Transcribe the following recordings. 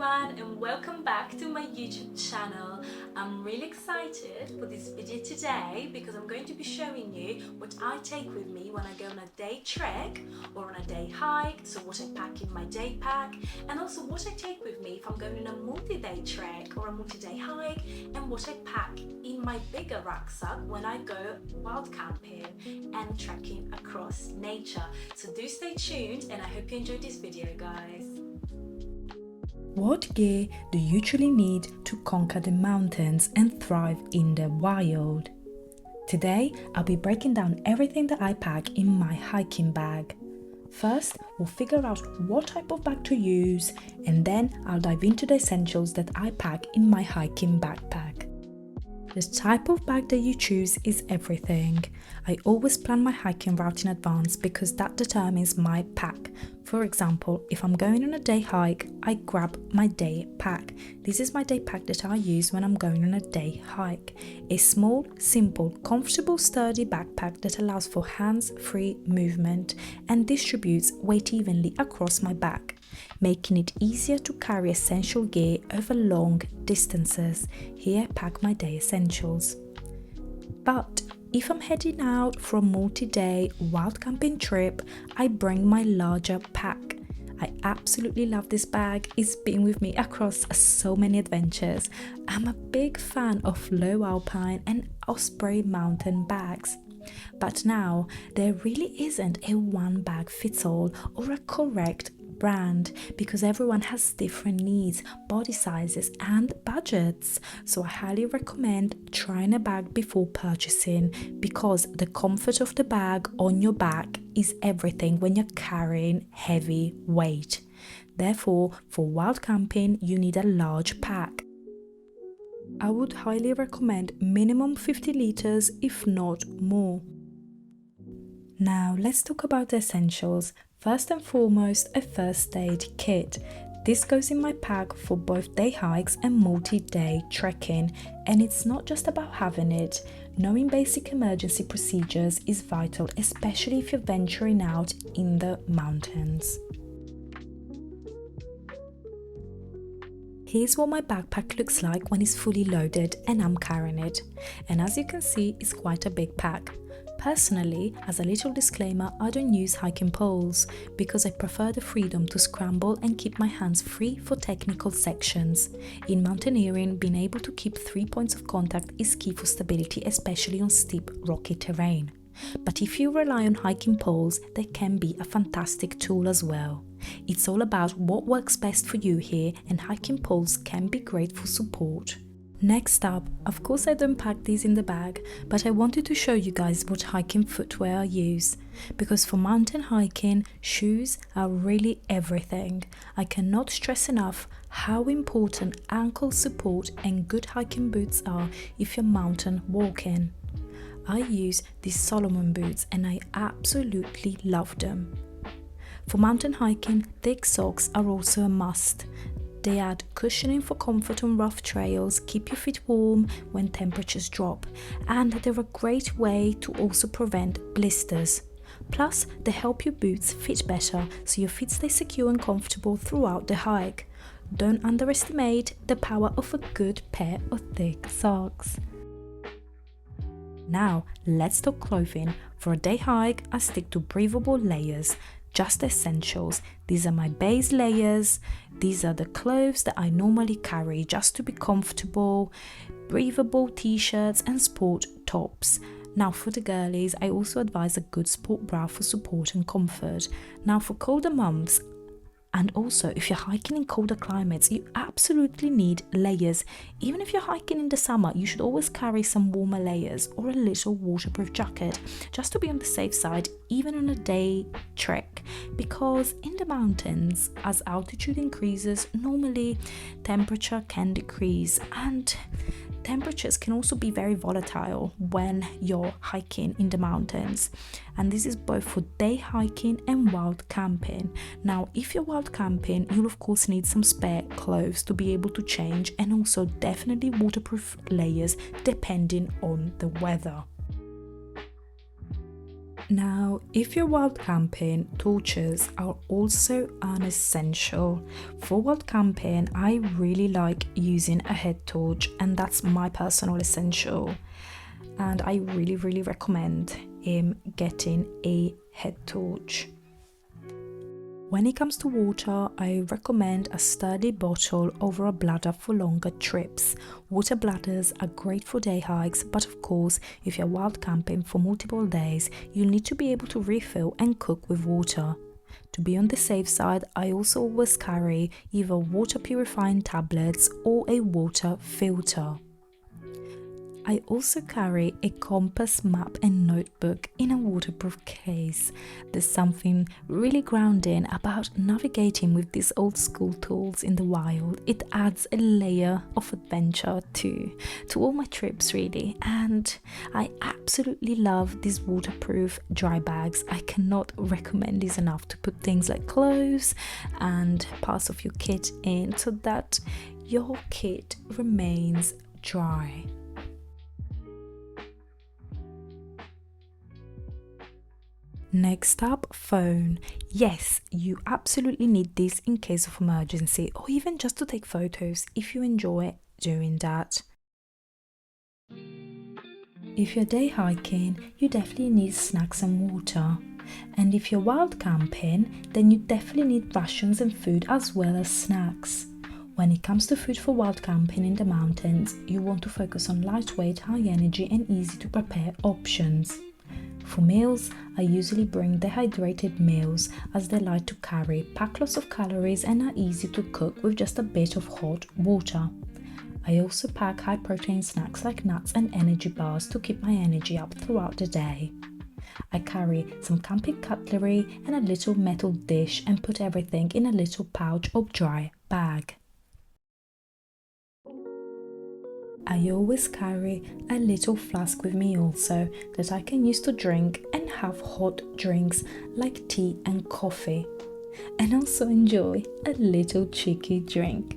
everyone, and welcome back to my YouTube channel. I'm really excited for this video today because I'm going to be showing you what I take with me when I go on a day trek or on a day hike, so what I pack in my day pack, and also what I take with me if I'm going on a multi-day trek or a multi-day hike, and what I pack in my bigger rucksack when I go wild camping and trekking across nature. So do stay tuned, and I hope you enjoyed this video, guys. What gear do you usually need to conquer the mountains and thrive in the wild? Today, I'll be breaking down everything that I pack in my hiking bag. First, we'll figure out what type of bag to use, and then I'll dive into the essentials that I pack in my hiking backpack. The type of bag that you choose is everything. I always plan my hiking route in advance because that determines my pack. For example, if I'm going on a day hike, I grab my day pack. This is my day pack that I use when I'm going on a day hike. A small, simple, comfortable, sturdy backpack that allows for hands-free movement and distributes weight evenly across my back, making it easier to carry essential gear over long distances. Here I pack my day essentials. But if I'm heading out for a multi-day wild camping trip, I bring my larger pack. I absolutely love this bag. It's been with me across so many adventures. I'm a big fan of low alpine and Osprey mountain bags. But now, there really isn't a one bag fits all or a correct brand because everyone has different needs, body sizes and budgets. So I highly recommend trying a bag before purchasing because the comfort of the bag on your back is everything when you're carrying heavy weight. Therefore, for wild camping, you need a large pack. I would highly recommend minimum 50 liters, if not more. Now let's talk about the essentials. First and foremost, a first aid kit. This goes in my pack for both day hikes and multi-day trekking, and it's not just about having it. Knowing basic emergency procedures is vital, especially if you're venturing out in the mountains. Here's what my backpack looks like when it's fully loaded and I'm carrying it. And as you can see, it's quite a big pack. Personally, as a little disclaimer, I don't use hiking poles because I prefer the freedom to scramble and keep my hands free for technical sections. In mountaineering, being able to keep 3 points of contact is key for stability, especially on steep, rocky terrain. But if you rely on hiking poles, they can be a fantastic tool as well. It's all about what works best for you here, and hiking poles can be great for support. Next up, of course I don't pack these in the bag, but I wanted to show you guys what hiking footwear I use. Because for mountain hiking, shoes are really everything. I cannot stress enough how important ankle support and good hiking boots are if you're mountain walking. I use these Salomon boots and I absolutely love them. For mountain hiking, thick socks are also a must. They add cushioning for comfort on rough trails, keep your feet warm when temperatures drop, and they're a great way to also prevent blisters. Plus, they help your boots fit better so your feet stay secure and comfortable throughout the hike. Don't underestimate the power of a good pair of thick socks. Now, let's talk clothing. For a day hike, I stick to breathable layers. Just essentials. These are my base layers. These are the clothes that I normally carry just to be comfortable, breathable t-shirts and sport tops. Now for the girlies, I also advise a good sport bra for support and comfort. Now for colder months, and also if you're hiking in colder climates, you absolutely need layers. Even if you're hiking in the summer, you should always carry some warmer layers or a little waterproof jacket, just to be on the safe side, even on a day trek. Because in the mountains, as altitude increases, normally temperature can decrease, and temperatures can also be very volatile when you're hiking in the mountains, and this is both for day hiking and wild camping. Now, if you're wild camping, you'll of course need some spare clothes to be able to change, and also definitely waterproof layers depending on the weather. Now, if you're wild camping, torches are also an essential. For wild camping, I really like using a head torch, and that's my personal essential. And I really recommend getting a head torch. When it comes to water, I recommend a sturdy bottle over a bladder for longer trips. Water bladders are great for day hikes, but of course, if you're wild camping for multiple days, you'll need to be able to refill and cook with water. To be on the safe side, I also always carry either water purifying tablets or a water filter. I also carry a compass, map and notebook in a waterproof case. There's something really grounding about navigating with these old school tools in the wild. It adds a layer of adventure to all my trips really, and I absolutely love these waterproof dry bags. I cannot recommend these enough to put things like clothes and parts of your kit in so that your kit remains dry. Next up, phone. Yes, you absolutely need this in case of emergency or even just to take photos if you enjoy doing that. If you're day hiking, you definitely need snacks and water. And if you're wild camping, then you definitely need rations and food as well as snacks. When it comes to food for wild camping in the mountains, you want to focus on lightweight, high energy and easy to prepare options. For meals, I usually bring dehydrated meals as they like to carry, pack lots of calories and are easy to cook with just a bit of hot water. I also pack high protein snacks like nuts and energy bars to keep my energy up throughout the day. I carry some camping cutlery and a little metal dish and put everything in a little pouch or dry bag. I always carry a little flask with me also that I can use to drink and have hot drinks like tea and coffee, and also enjoy a little cheeky drink.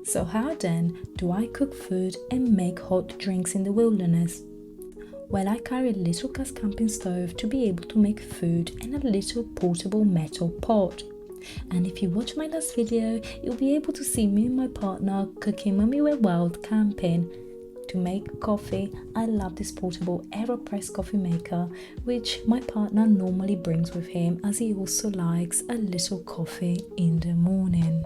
So how then do I cook food and make hot drinks in the wilderness? Well, I carry a little gas camping stove to be able to make food and a little portable metal pot. And if you watch my last video, you'll be able to see me and my partner cooking when we were wild camping. To make coffee, I love this portable AeroPress coffee maker, which my partner normally brings with him as he also likes a little coffee in the morning.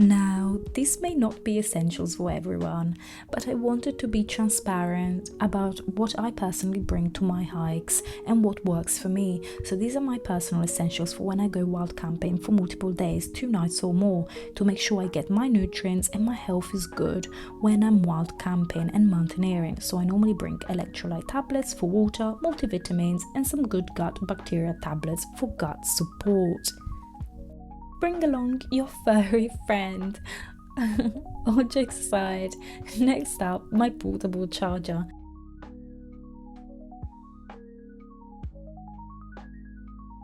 Now, this may not be essentials for everyone, but I wanted to be transparent about what I personally bring to my hikes and what works for me. So these are my personal essentials for when I go wild camping for multiple days, 2 nights or more, to make sure I get my nutrients and my health is good when I'm wild camping and mountaineering. So I normally bring electrolyte tablets for water, multivitamins and some good gut bacteria tablets for gut support. Bring along your furry friend. All jokes aside, next up, my portable charger.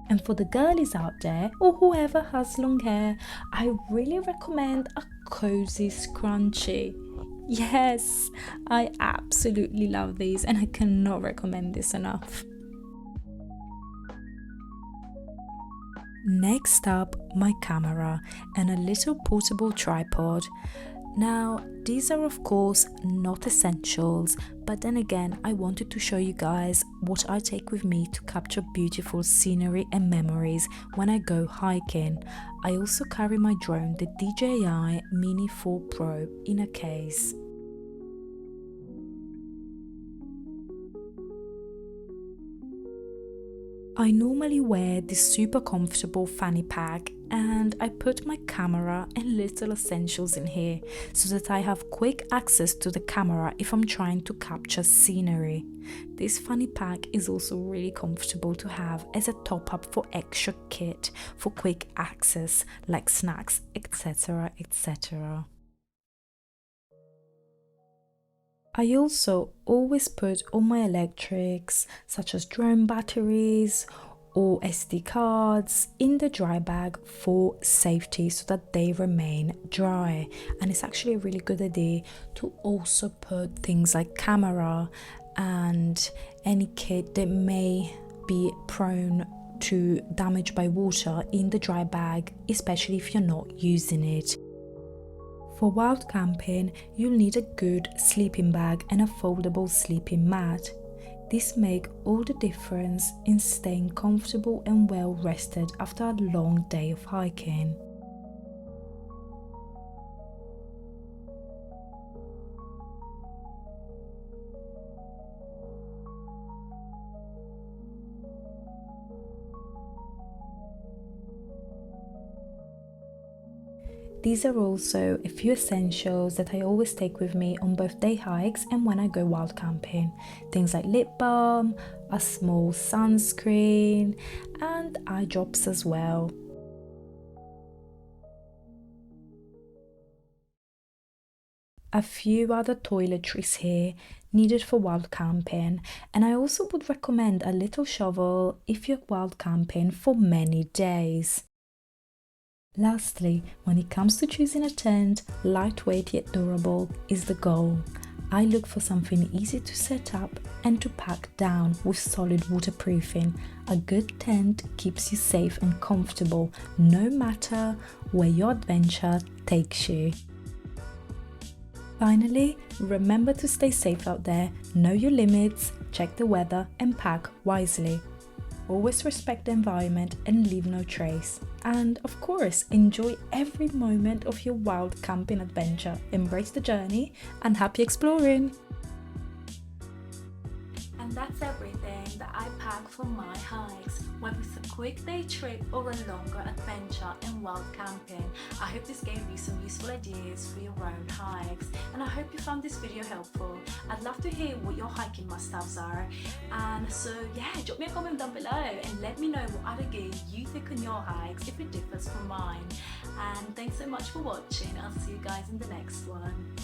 And for the girlies out there, or whoever has long hair, I really recommend a cozy scrunchie. Yes, I absolutely love these and I cannot recommend this enough. Next up, my camera and a little portable tripod. Now, these are of course not essentials, but then again, I wanted to show you guys what I take with me to capture beautiful scenery and memories when I go hiking. I also carry my drone, the DJI Mini 4 Pro, in a case. I normally wear this super comfortable fanny pack and I put my camera and little essentials in here so that I have quick access to the camera if I'm trying to capture scenery. This fanny pack is also really comfortable to have as a top up for extra kit for quick access like snacks, etc, etc. I also always put all my electrics, such as drone batteries or SD cards, in the dry bag for safety so that they remain dry. And it's actually a really good idea to also put things like camera and any kit that may be prone to damage by water in the dry bag, especially if you're not using it. For wild camping, you'll need a good sleeping bag and a foldable sleeping mat. This makes all the difference in staying comfortable and well rested after a long day of hiking. These are also a few essentials that I always take with me on both day hikes and when I go wild camping. Things like lip balm, a small sunscreen, and eye drops as well. A few other toiletries here needed for wild camping, and I also would recommend a little shovel if you're wild camping for many days. Lastly, when it comes to choosing a tent, lightweight yet durable is the goal. I look for something easy to set up and to pack down with solid waterproofing. A good tent keeps you safe and comfortable no matter where your adventure takes you. Finally, remember to stay safe out there, know your limits, check the weather and pack wisely. Always respect the environment and leave no trace. And of course, enjoy every moment of your wild camping adventure. Embrace the journey and happy exploring! And that's everything that I pack for my hikes, whether it's a quick day trip or a longer adventure in wild camping. I hope this gave you some useful ideas for your own hikes, and I hope you found this video helpful. I'd love to hear what your hiking must-haves are, and so yeah, drop me a comment down below and let me know what other gear you take on your hikes if it differs from mine. And thanks so much for watching. I'll see you guys in the next one.